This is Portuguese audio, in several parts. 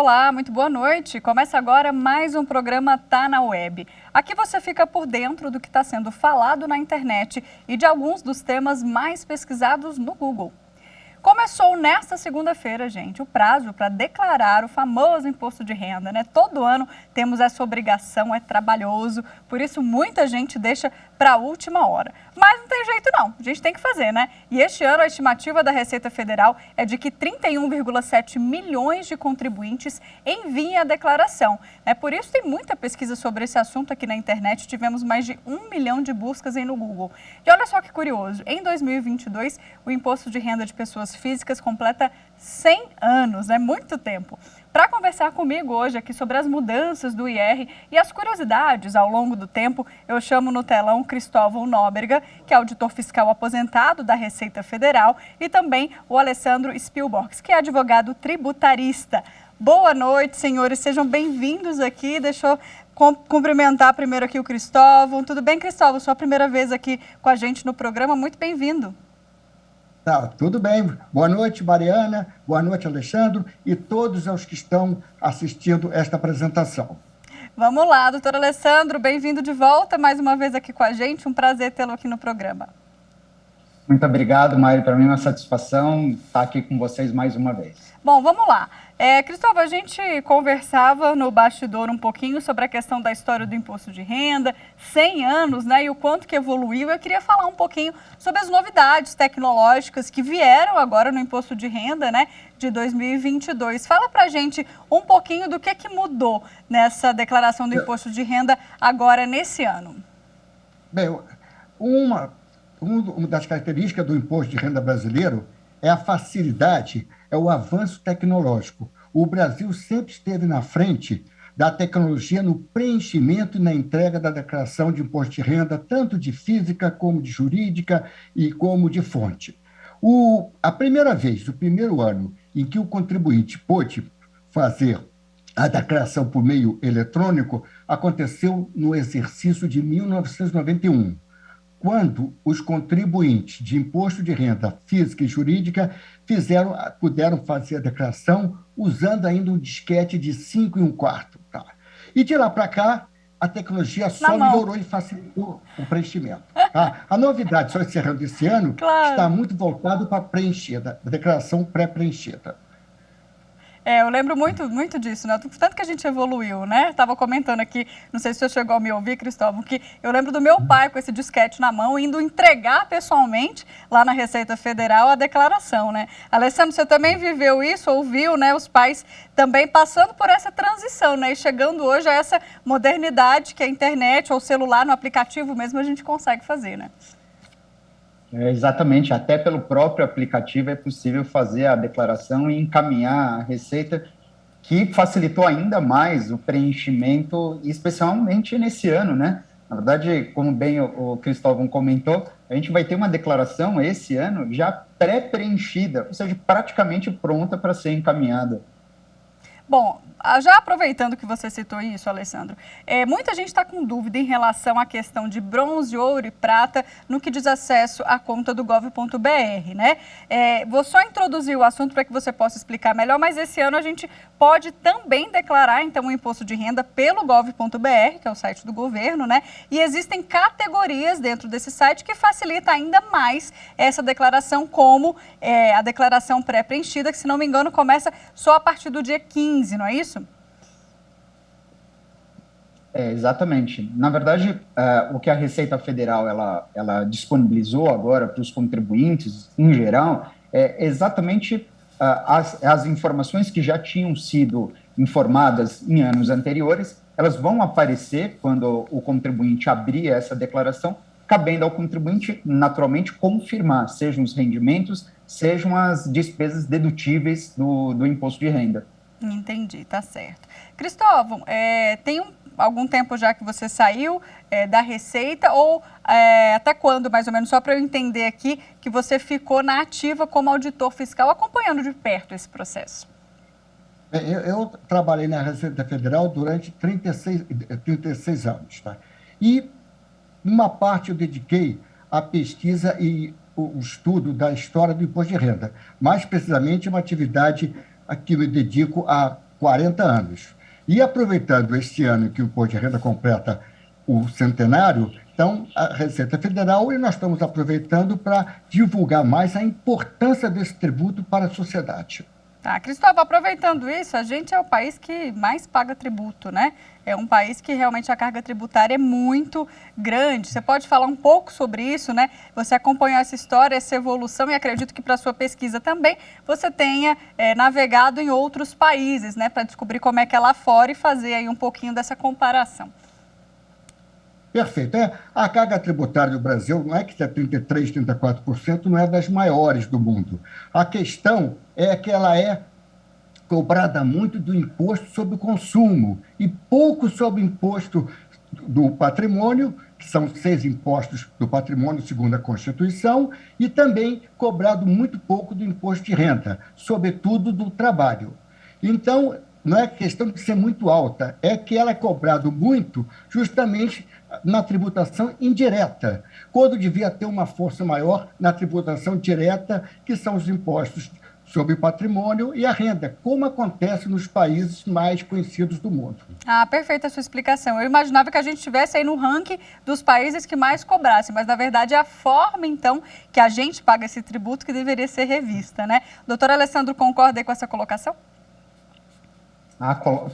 Olá, muito boa noite. Começa agora mais um programa Tá na Web. Aqui você fica por dentro do que está sendo falado na internet e de alguns dos temas mais pesquisados no Google. Começou nesta segunda-feira, gente, o prazo para declarar o famoso imposto de renda, né? Todo ano temos essa obrigação, é trabalhoso, por isso muita gente deixa para a última hora. Mas não tem jeito não, a gente tem que fazer, né? E este ano a estimativa da Receita Federal é de que 31,7 milhões de contribuintes enviem a declaração. Por isso tem muita pesquisa sobre esse assunto aqui na internet, tivemos mais de 1 milhão de buscas aí no Google. E olha só que curioso, em 2022 o imposto de renda de pessoas físicas completa 100 anos, né? Muito tempo. Para conversar comigo hoje aqui sobre as mudanças do IR e as curiosidades ao longo do tempo, eu chamo no telão Cristóvão Nóbrega, que é auditor fiscal aposentado da Receita Federal, e também o Alessandro Spielborgs, que é advogado tributarista. Boa noite, senhores, sejam bem-vindos aqui. Deixa eu cumprimentar primeiro aqui o Cristóvão. Tudo bem, Cristóvão? Sua primeira vez aqui com a gente no programa, muito bem-vindo. Tá, tudo bem. Boa noite, Mariana. Boa noite, Alexandre, e todos os que estão assistindo esta apresentação. Vamos lá, doutor Alessandro, bem-vindo de volta mais uma vez aqui com a gente. Um prazer tê-lo aqui no programa. Muito obrigado, Mari. Para mim é uma satisfação estar aqui com vocês mais uma vez. Bom, vamos lá. Cristóvão, a gente conversava no bastidor um pouquinho sobre a questão da história do imposto de renda, 100 anos, né, e o quanto que evoluiu. Eu queria falar um pouquinho sobre as novidades tecnológicas que vieram agora no imposto de renda, né, de 2022. Fala pra gente um pouquinho do que mudou nessa declaração do imposto de renda agora nesse ano. Bem, uma das características do imposto de renda brasileiro é a facilidade, é o avanço tecnológico. O Brasil sempre esteve na frente da tecnologia no preenchimento e na entrega da declaração de imposto de renda, tanto de física como de jurídica e como de fonte. A primeira vez, o primeiro ano em que o contribuinte pôde fazer a declaração por meio eletrônico, aconteceu no exercício de 1991. Quando os contribuintes de imposto de renda física e jurídica puderam fazer a declaração usando ainda um disquete de 5 1/4. Tá? E de lá para cá, a tecnologia só melhorou e facilitou o preenchimento. Tá? A novidade, só encerrando esse ano, está muito voltado para a preenchida, a declaração pré-preenchida. Eu lembro muito disso, né? Tanto que a gente evoluiu, né? Estava comentando aqui, não sei se você chegou a me ouvir, Cristóvão, que eu lembro do meu pai com esse disquete na mão, indo entregar pessoalmente lá na Receita Federal a declaração, né? Alessandro, você também viveu isso, ouviu, né? Os pais também passando por essa transição, né? E chegando hoje a essa modernidade que a internet ou o celular, no aplicativo mesmo, a gente consegue fazer, né? Exatamente, até pelo próprio aplicativo é possível fazer a declaração e encaminhar a Receita, que facilitou ainda mais o preenchimento, especialmente nesse ano, né? Na verdade, como bem o Cristóvão comentou, a gente vai ter uma declaração esse ano já pré-preenchida, ou seja, praticamente pronta para ser encaminhada. Bom, já aproveitando que você citou isso, Alessandro, muita gente está com dúvida em relação à questão de bronze, ouro e prata no que diz acesso à conta do gov.br, né? Vou só introduzir o assunto para que você possa explicar melhor, mas esse ano a gente pode também declarar, então, o imposto de renda pelo gov.br, que é o site do governo, né? E existem categorias dentro desse site que facilita ainda mais essa declaração, como a declaração pré-preenchida, que, se não me engano, começa só a partir do dia 15, não é isso? Exatamente. Na verdade, o que a Receita Federal ela disponibilizou agora para os contribuintes, em geral, é exatamente as informações que já tinham sido informadas em anos anteriores, elas vão aparecer quando o contribuinte abrir essa declaração, cabendo ao contribuinte, naturalmente, confirmar, sejam os rendimentos, sejam as despesas dedutíveis do imposto de renda. Entendi, tá certo. Cristóvão, tem algum tempo já que você saiu da Receita ou até quando, mais ou menos, só para eu entender aqui, que você ficou na ativa como auditor fiscal, acompanhando de perto esse processo? Eu trabalhei na Receita Federal durante 36 anos, tá? E uma parte eu dediquei à pesquisa e o estudo da história do imposto de renda. Mais precisamente, uma atividade a que me dedico há 40 anos. E aproveitando este ano que o Imposto de Renda completa o centenário, então a Receita Federal, e nós estamos aproveitando para divulgar mais a importância desse tributo para a sociedade. Tá, Cristóvão, aproveitando isso, a gente é o país que mais paga tributo, né? É um país que realmente a carga tributária é muito grande. Você pode falar um pouco sobre isso, né? Você acompanhou essa história, essa evolução, e acredito que para a sua pesquisa também você tenha navegado em outros países, né? Para descobrir como é que é lá fora e fazer aí um pouquinho dessa comparação. Perfeito. A carga tributária do Brasil não é que é 33%, 34%, não é das maiores do mundo. A questão é que ela é cobrada muito do imposto sobre o consumo e pouco sobre o imposto do patrimônio, que são 6 impostos do patrimônio, segundo a Constituição, e também cobrado muito pouco do imposto de renda, sobretudo do trabalho. Então, não é questão de ser muito alta, é que ela é cobrado muito justamente na tributação indireta, quando devia ter uma força maior na tributação direta, que são os impostos sobre o patrimônio e a renda, como acontece nos países mais conhecidos do mundo. Ah, perfeita a sua explicação. Eu imaginava que a gente estivesse aí no ranking dos países que mais cobrassem, mas na verdade é a forma, então, que a gente paga esse tributo que deveria ser revista, né? Doutor Alessandro, concorda aí com essa colocação?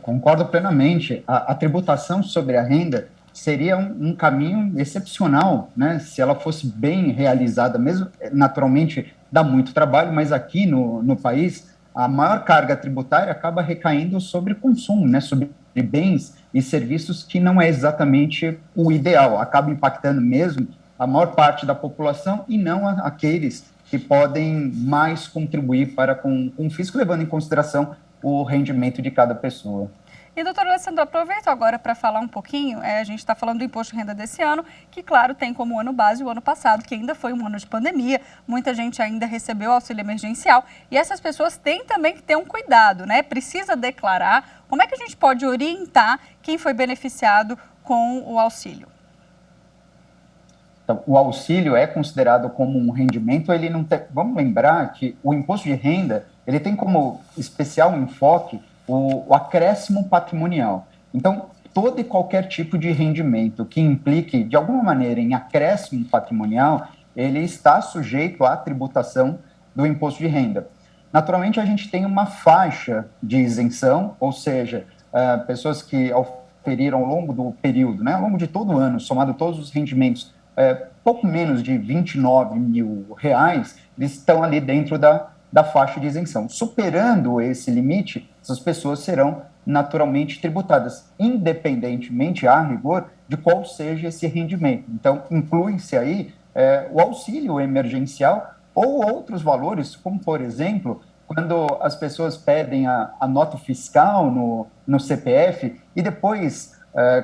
Concordo plenamente. A tributação sobre a renda seria um caminho excepcional, né? Se ela fosse bem realizada, mesmo naturalmente dá muito trabalho, mas aqui no país a maior carga tributária acaba recaindo sobre consumo, né? Sobre bens e serviços, que não é exatamente o ideal, acaba impactando mesmo a maior parte da população e não aqueles que podem mais contribuir para com o fisco, levando em consideração o rendimento de cada pessoa. E, doutor Alessandro, aproveito agora para falar um pouquinho, a gente está falando do imposto de renda desse ano, que, claro, tem como ano base o ano passado, que ainda foi um ano de pandemia, muita gente ainda recebeu auxílio emergencial, e essas pessoas têm também que ter um cuidado, né? Precisa declarar. Como é que a gente pode orientar quem foi beneficiado com o auxílio? Então, o auxílio é considerado como um rendimento, ele não tem... Vamos lembrar que o imposto de renda, ele tem como especial enfoque o acréscimo patrimonial. Então, todo e qualquer tipo de rendimento que implique, de alguma maneira, em acréscimo patrimonial, ele está sujeito à tributação do imposto de renda. Naturalmente, a gente tem uma faixa de isenção, ou seja, pessoas que auferiram ao longo do período, né, ao longo de todo o ano, somado todos os rendimentos, pouco menos de R$29 mil, eles estão ali dentro da faixa de isenção. Superando esse limite, essas pessoas serão naturalmente tributadas, independentemente, a rigor, de qual seja esse rendimento. Então, inclui-se aí o auxílio emergencial ou outros valores, como, por exemplo, quando as pessoas pedem a nota fiscal no CPF e depois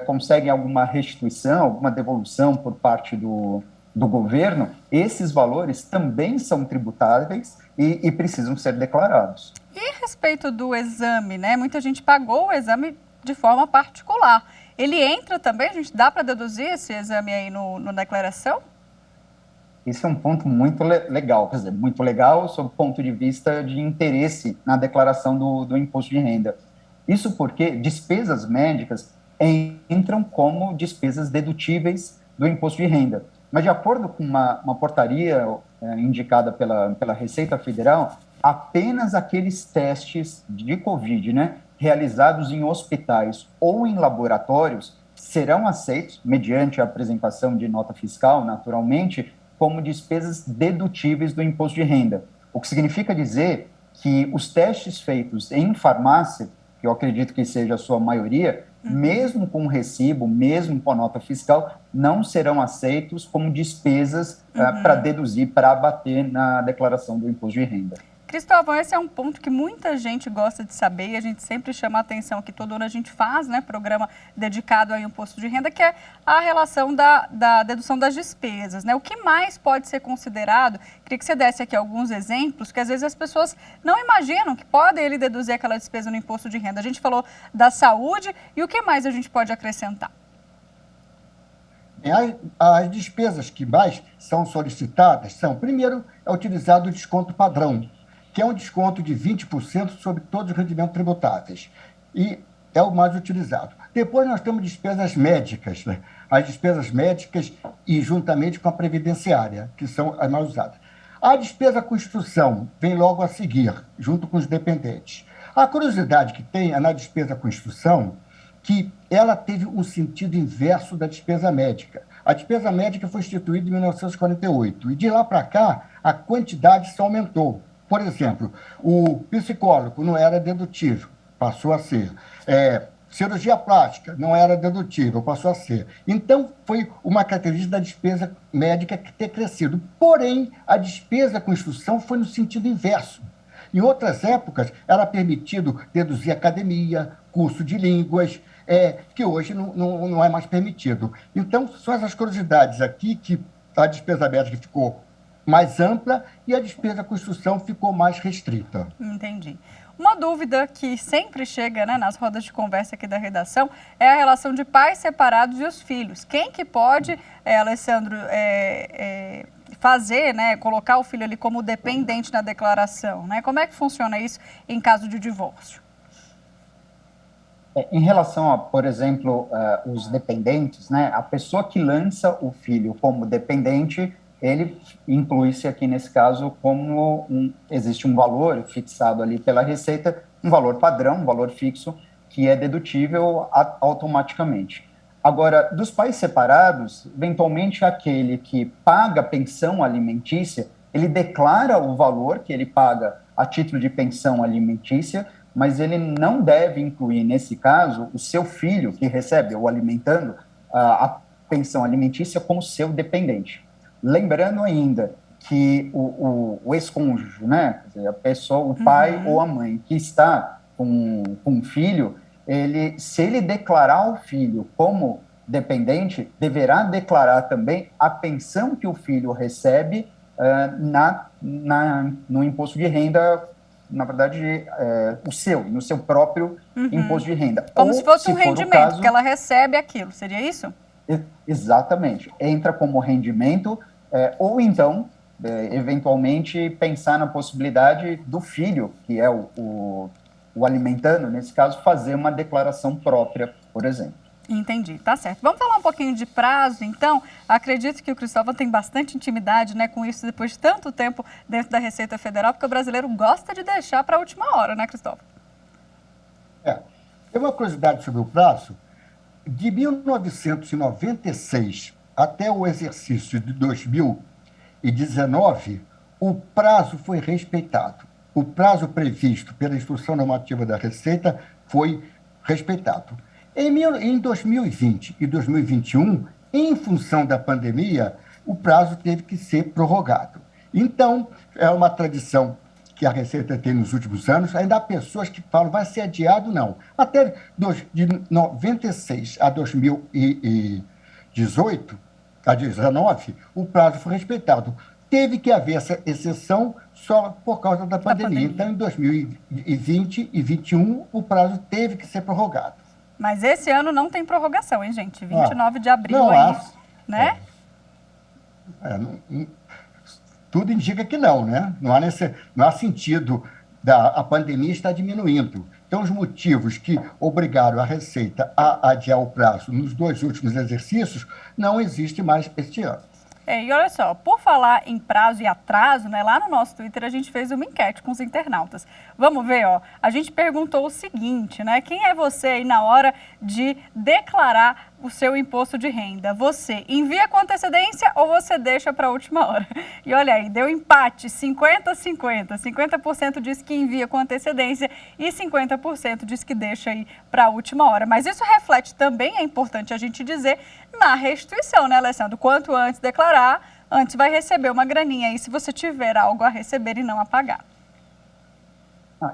conseguem alguma restituição, alguma devolução por parte do governo, esses valores também são tributáveis e precisam ser declarados. E a respeito do exame, né? Muita gente pagou o exame de forma particular. Ele entra também? A gente dá para deduzir esse exame aí na declaração? Esse é um ponto muito legal, quer dizer, muito legal sob o ponto de vista de interesse na declaração do imposto de renda. Isso porque despesas médicas entram como despesas dedutíveis do imposto de renda. Mas, de acordo com uma portaria indicada pela Receita Federal, apenas aqueles testes de Covid, né, realizados em hospitais ou em laboratórios serão aceitos, mediante a apresentação de nota fiscal, naturalmente, como despesas dedutíveis do imposto de renda. O que significa dizer que os testes feitos em farmácia, que eu acredito que seja a sua maioria, mesmo com recibo, mesmo com a nota fiscal, não serão aceitos como despesas para deduzir, para abater na declaração do imposto de renda. Cristóvão, esse é um ponto que muita gente gosta de saber e a gente sempre chama a atenção que todo ano a gente faz, né, programa dedicado ao imposto de renda, que é a relação da dedução das despesas, né? O que mais pode ser considerado? Queria que você desse aqui alguns exemplos, que às vezes as pessoas não imaginam que podem ele deduzir aquela despesa no imposto de renda. A gente falou da saúde e o que mais a gente pode acrescentar? As despesas que mais são solicitadas são, primeiro, é utilizado o desconto padrão, que é um desconto de 20% sobre todos os rendimentos tributáveis. E é o mais utilizado. Depois nós temos despesas médicas, né? As despesas médicas e juntamente com a previdenciária, que são as mais usadas. A despesa com instrução vem logo a seguir, junto com os dependentes. A curiosidade que tem é na despesa com instrução, que ela teve um sentido inverso da despesa médica. A despesa médica foi instituída em 1948 e de lá para cá a quantidade só aumentou. Por exemplo, o psicólogo não era dedutível, passou a ser. Cirurgia plástica não era dedutível, passou a ser. Então, foi uma característica da despesa médica que ter crescido. Porém, a despesa com instrução foi no sentido inverso. Em outras épocas, era permitido deduzir academia, curso de línguas, que hoje não é mais permitido. Então, são essas curiosidades aqui que a despesa médica ficou mais ampla e a despesa com instrução ficou mais restrita. Entendi. Uma dúvida que sempre chega, né, nas rodas de conversa aqui da redação é a relação de pais separados e os filhos. Quem que pode, Alessandro, fazer, né, colocar o filho ali como dependente na declaração, né? Como é que funciona isso em caso de divórcio? Em relação a, por exemplo, os dependentes, né, a pessoa que lança o filho como dependente, ele inclui-se aqui nesse caso como existe um valor fixado ali pela Receita, um valor padrão, um valor fixo, que é dedutível automaticamente. Agora, dos pais separados, eventualmente aquele que paga pensão alimentícia, ele declara o valor que ele paga a título de pensão alimentícia, mas ele não deve incluir, nesse caso, o seu filho que recebe, ou alimentando, a pensão alimentícia como seu dependente. Lembrando ainda que o ex-cônjuge, né, quer dizer, a pessoa, o pai ou a mãe que está com um filho, se ele declarar o filho como dependente, deverá declarar também a pensão que o filho recebe no imposto de renda, na verdade, no seu próprio imposto de renda. Como se fosse um rendimento, que ela recebe aquilo, seria isso? Exatamente. Entra como rendimento, ou então, eventualmente, pensar na possibilidade do filho, que é o alimentando, nesse caso, fazer uma declaração própria, por exemplo. Entendi, tá certo. Vamos falar um pouquinho de prazo, então. Acredito que o Cristóvão tem bastante intimidade, né, com isso depois de tanto tempo dentro da Receita Federal, porque o brasileiro gosta de deixar para a última hora, né, Cristóvão? Tem uma curiosidade sobre o prazo. De 1996 até o exercício de 2019, o prazo foi respeitado. O prazo previsto pela Instrução Normativa da Receita foi respeitado. Em 2020 e 2021, em função da pandemia, o prazo teve que ser prorrogado. Então, é uma tradição que a Receita tem nos últimos anos. Ainda há pessoas que falam, vai ser adiado? Não. Até de 96 a 2018, a 19, o prazo foi respeitado. Teve que haver essa exceção só por causa da pandemia. Então, em 2020 e 2021, o prazo teve que ser prorrogado. Mas esse ano não tem prorrogação, hein, gente? 29 de abril não aí, né? Tudo indica que não, né? Não há sentido a pandemia está diminuindo. Então, os motivos que obrigaram a Receita a adiar o prazo nos 2 últimos exercícios não existem mais este ano. E olha só, por falar em prazo e atraso, né, lá no nosso Twitter a gente fez uma enquete com os internautas. Vamos ver, a gente perguntou o seguinte, né? Quem é você aí na hora de declarar o seu imposto de renda? Você envia com antecedência ou você deixa para a última hora? E olha aí, deu empate, 50-50. 50% diz que envia com antecedência e 50% diz que deixa aí para a última hora. Mas isso reflete também, é importante a gente dizer, na restituição, né, Alessandro? Quanto antes declarar, antes vai receber uma graninha aí se você tiver algo a receber e não a pagar.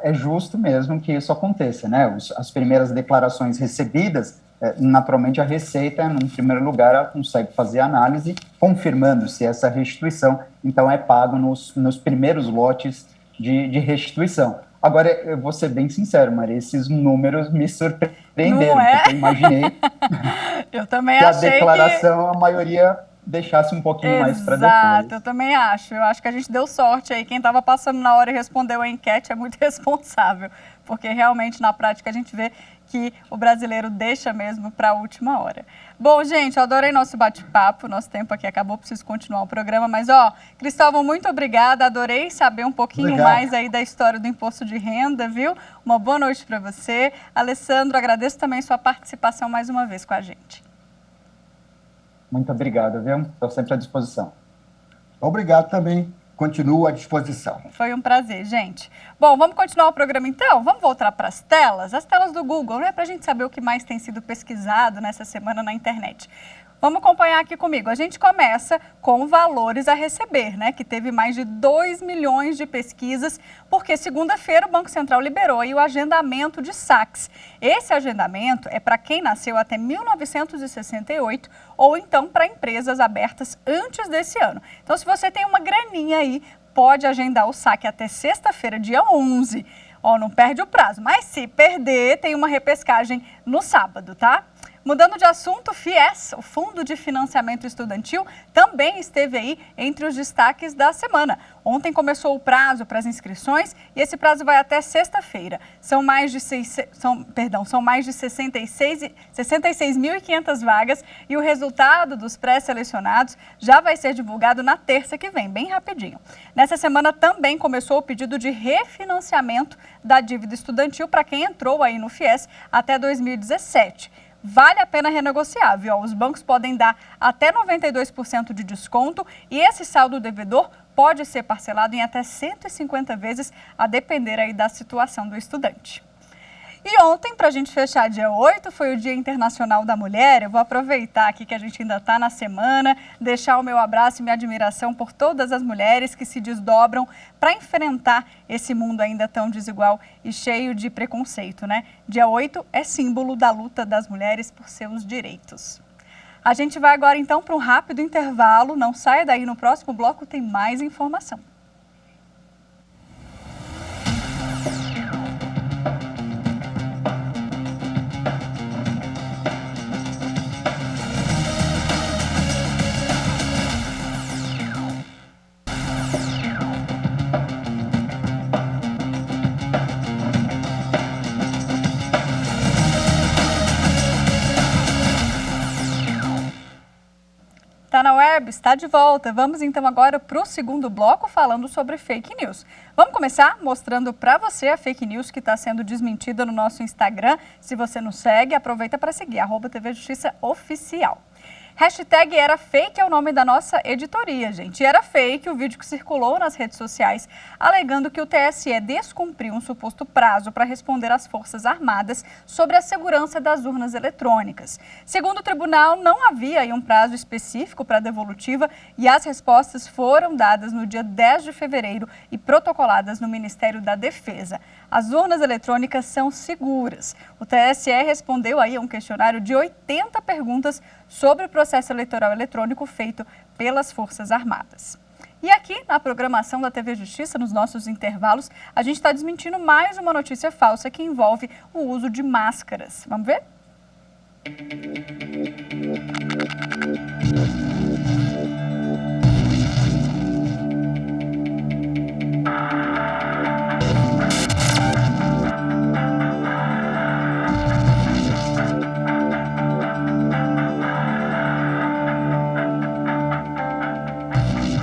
É justo mesmo que isso aconteça, né? As primeiras declarações recebidas, naturalmente a Receita, em primeiro lugar, ela consegue fazer a análise, confirmando se essa restituição, então, é pago nos primeiros lotes de restituição. Agora, eu vou ser bem sincero, Maria, esses números me surpreenderam, porque eu imaginei eu também que achei a declaração, a maioria deixasse um pouquinho mais para Exato, depois. eu também acho. Eu acho que a gente deu sorte aí. Quem estava passando na hora e respondeu a enquete é muito responsável, porque realmente na prática a gente vê que o brasileiro deixa mesmo para a última hora. Bom, gente, eu adorei nosso bate-papo, nosso tempo aqui acabou, preciso continuar o programa, mas Cristóvão, muito obrigada, adorei saber um pouquinho mais aí da história do imposto de renda, viu? Uma boa noite para você. Alessandro, agradeço também sua participação mais uma vez com a gente. Muito obrigado, viu? Estou sempre à disposição. Obrigado também. Continuo à disposição. Foi um prazer, gente. Bom, vamos continuar o programa então? Vamos voltar para as telas do Google, né? Para a gente saber o que mais tem sido pesquisado nessa semana na internet. Vamos acompanhar aqui comigo. A gente começa com valores a receber, né? Que teve mais de 2 milhões de pesquisas, porque segunda-feira o Banco Central liberou aí o agendamento de saques. Esse agendamento é para quem nasceu até 1968 ou então para empresas abertas antes desse ano. Então, se você tem uma graninha aí, pode agendar o saque até sexta-feira, dia 11. Não perde o prazo, mas se perder, tem uma repescagem no sábado, tá? Mudando de assunto, o FIES, o Fundo de Financiamento Estudantil, também esteve aí entre os destaques da semana. Ontem começou o prazo para as inscrições e esse prazo vai até sexta-feira. São mais de 66.500 vagas e o resultado dos pré-selecionados já vai ser divulgado na terça que vem, bem rapidinho. Nessa semana também começou o pedido de refinanciamento da dívida estudantil para quem entrou aí no FIES até 2017. Vale a pena renegociar, viu? Os bancos podem dar até 92% de desconto e esse saldo devedor pode ser parcelado em até 150 vezes, a depender aí da situação do estudante. E ontem, para a gente fechar dia 8, foi o Dia Internacional da Mulher. Eu vou aproveitar aqui que a gente ainda está na semana, deixar o meu abraço e minha admiração por todas as mulheres que se desdobram para enfrentar esse mundo ainda tão desigual e cheio de preconceito, né? Dia 8 é símbolo da luta das mulheres por seus direitos. A gente vai agora então para um rápido intervalo. Não saia daí, no próximo bloco tem mais informação. Tá na web, está de volta. Vamos então agora para o segundo bloco falando sobre fake news. Vamos começar mostrando para você a fake news que está sendo desmentida no nosso Instagram. Se você não segue, aproveita para seguir, @TV Justiça Oficial. Hashtag era fake é o nome da nossa editoria, gente. E era fake o vídeo que circulou nas redes sociais, alegando que o TSE descumpriu um suposto prazo para responder às Forças Armadas sobre a segurança das urnas eletrônicas. Segundo o tribunal, não havia aí um prazo específico para a devolutiva e as respostas foram dadas no dia 10 de fevereiro e protocoladas no Ministério da Defesa. As urnas eletrônicas são seguras. O TSE respondeu aí a um questionário de 80 perguntas sobre o processo eleitoral eletrônico feito pelas Forças Armadas. E aqui, na programação da TV Justiça, nos nossos intervalos, a gente está desmentindo mais uma notícia falsa que envolve o uso de máscaras. Vamos ver?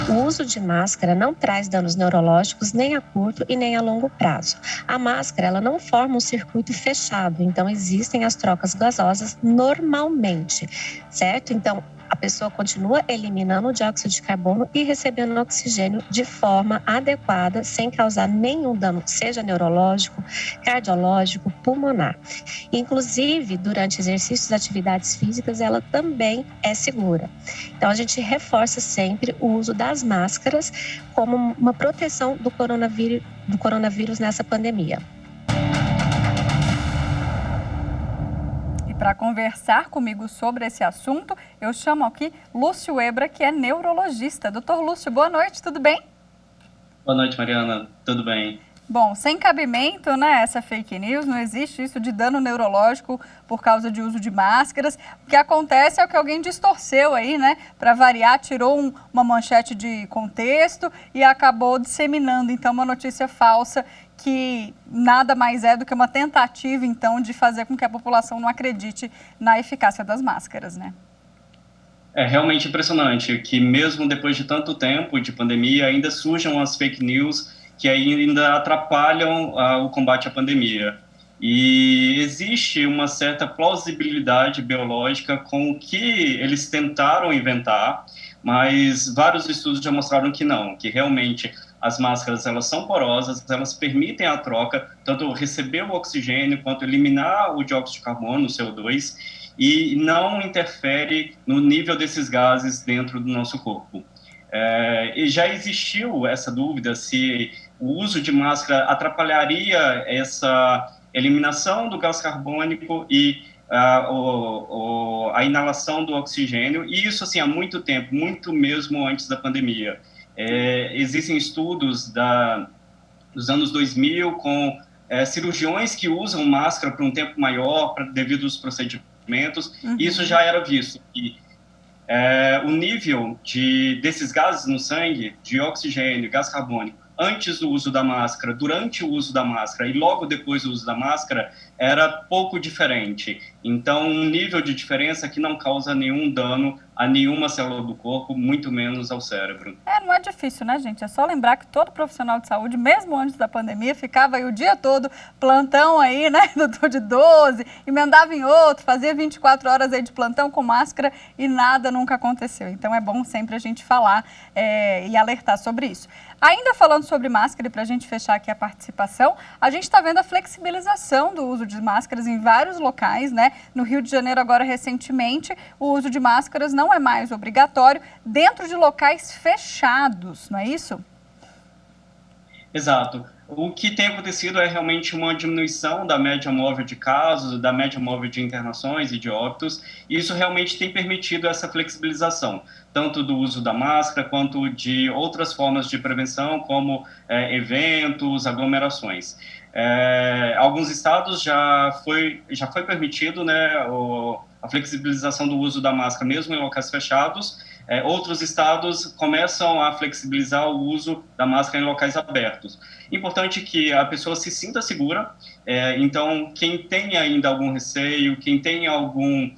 O uso de máscara não traz danos neurológicos nem a curto e nem a longo prazo. A máscara ela não forma um circuito fechado, então existem as trocas gasosas normalmente, certo? Então, a pessoa continua eliminando o dióxido de carbono e recebendo oxigênio de forma adequada, sem causar nenhum dano, seja neurológico, cardiológico, pulmonar. Inclusive, durante exercícios e atividades físicas, ela também é segura. Então, a gente reforça sempre o uso das máscaras como uma proteção do coronavírus nessa pandemia. Para conversar comigo sobre esse assunto, eu chamo aqui Lúcio Ebra, que é neurologista. Doutor Lúcio, boa noite, tudo bem? Boa noite, Mariana. Tudo bem? Bom, sem cabimento, né, essa fake news, não existe isso de dano neurológico por causa de uso de máscaras. O que acontece é que alguém distorceu aí, né, para variar, tirou uma manchete de contexto e acabou disseminando, então, uma notícia falsa que nada mais é do que uma tentativa, então, de fazer com que a população não acredite na eficácia das máscaras, né? É realmente impressionante que mesmo depois de tanto tempo de pandemia, ainda surjam as fake news que ainda atrapalham o combate à pandemia. E existe uma certa plausibilidade biológica com o que eles tentaram inventar, mas vários estudos já mostraram que não, que realmente as máscaras elas são porosas, elas permitem a troca, tanto receber o oxigênio quanto eliminar o dióxido de carbono, o CO2, e não interfere no nível desses gases dentro do nosso corpo. E já existiu essa dúvida se o uso de máscara atrapalharia essa eliminação do gás carbônico e a inalação do oxigênio, e isso assim há muito tempo, muito mesmo antes da pandemia. Existem estudos dos anos 2000 com cirurgiões que usam máscara por um tempo maior devido aos procedimentos, e isso já era visto. E o nível desses gases no sangue, de oxigênio, gás carbônico, antes do uso da máscara, durante o uso da máscara e logo depois do uso da máscara, era pouco diferente. Então, um nível de diferença que não causa nenhum dano a nenhuma célula do corpo, muito menos ao cérebro. Não é difícil, né, gente? É só lembrar que todo profissional de saúde, mesmo antes da pandemia, ficava aí o dia todo, plantão aí, né, doutor de 12, emendava em outro, fazia 24 horas aí de plantão com máscara e nada nunca aconteceu. Então, é bom sempre a gente falar e alertar sobre isso. Ainda falando sobre máscara, e para a gente fechar aqui a participação, a gente está vendo a flexibilização do uso de máscaras em vários locais, né? No Rio de Janeiro, agora recentemente, o uso de máscaras não é mais obrigatório dentro de locais fechados, não é isso? Exato. O que tem acontecido é realmente uma diminuição da média móvel de casos, da média móvel de internações e de óbitos, e isso realmente tem permitido essa flexibilização, tanto do uso da máscara quanto de outras formas de prevenção, como eventos, aglomerações. Alguns estados já foi permitido, né, a flexibilização do uso da máscara mesmo em locais fechados. Outros estados começam a flexibilizar o uso da máscara em locais abertos. Importante que a pessoa se sinta segura, então quem tem ainda algum receio, quem tem algum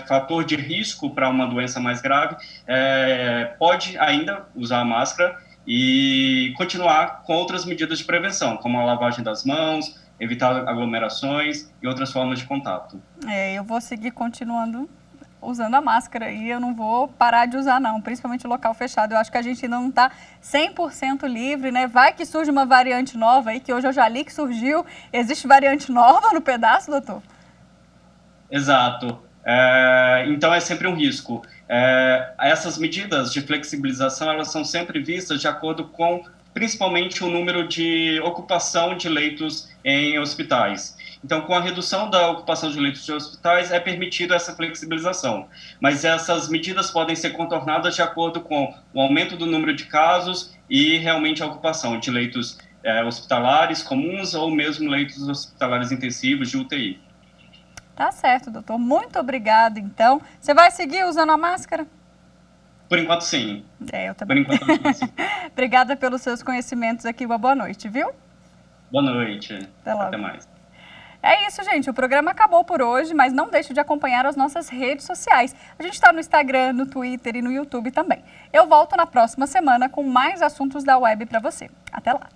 fator de risco para uma doença mais grave, pode ainda usar a máscara e continuar com outras medidas de prevenção, como a lavagem das mãos, evitar aglomerações e outras formas de contato. Eu vou seguir continuando usando a máscara e eu não vou parar de usar não, principalmente local fechado. Eu acho que a gente ainda não está 100% livre, né? Vai que surge uma variante nova aí, que hoje eu já li que surgiu. Existe variante nova no pedaço, doutor? Exato. Então é sempre um risco. Essas medidas de flexibilização, elas são sempre vistas de acordo com, principalmente, o número de ocupação de leitos em hospitais. Então, com a redução da ocupação de leitos de hospitais, é permitido essa flexibilização. Mas essas medidas podem ser contornadas de acordo com o aumento do número de casos e realmente a ocupação de leitos hospitalares comuns ou mesmo leitos hospitalares intensivos de UTI. Tá certo, doutor. Muito obrigada, então. Você vai seguir usando a máscara? Por enquanto, sim. Eu também. Por enquanto, sim. Obrigada pelos seus conhecimentos aqui. Uma boa noite, viu? Boa noite. Até logo. Até mais. É isso, gente. O programa acabou por hoje, mas não deixe de acompanhar as nossas redes sociais. A gente está no Instagram, no Twitter e no YouTube também. Eu volto na próxima semana com mais assuntos da web para você. Até lá.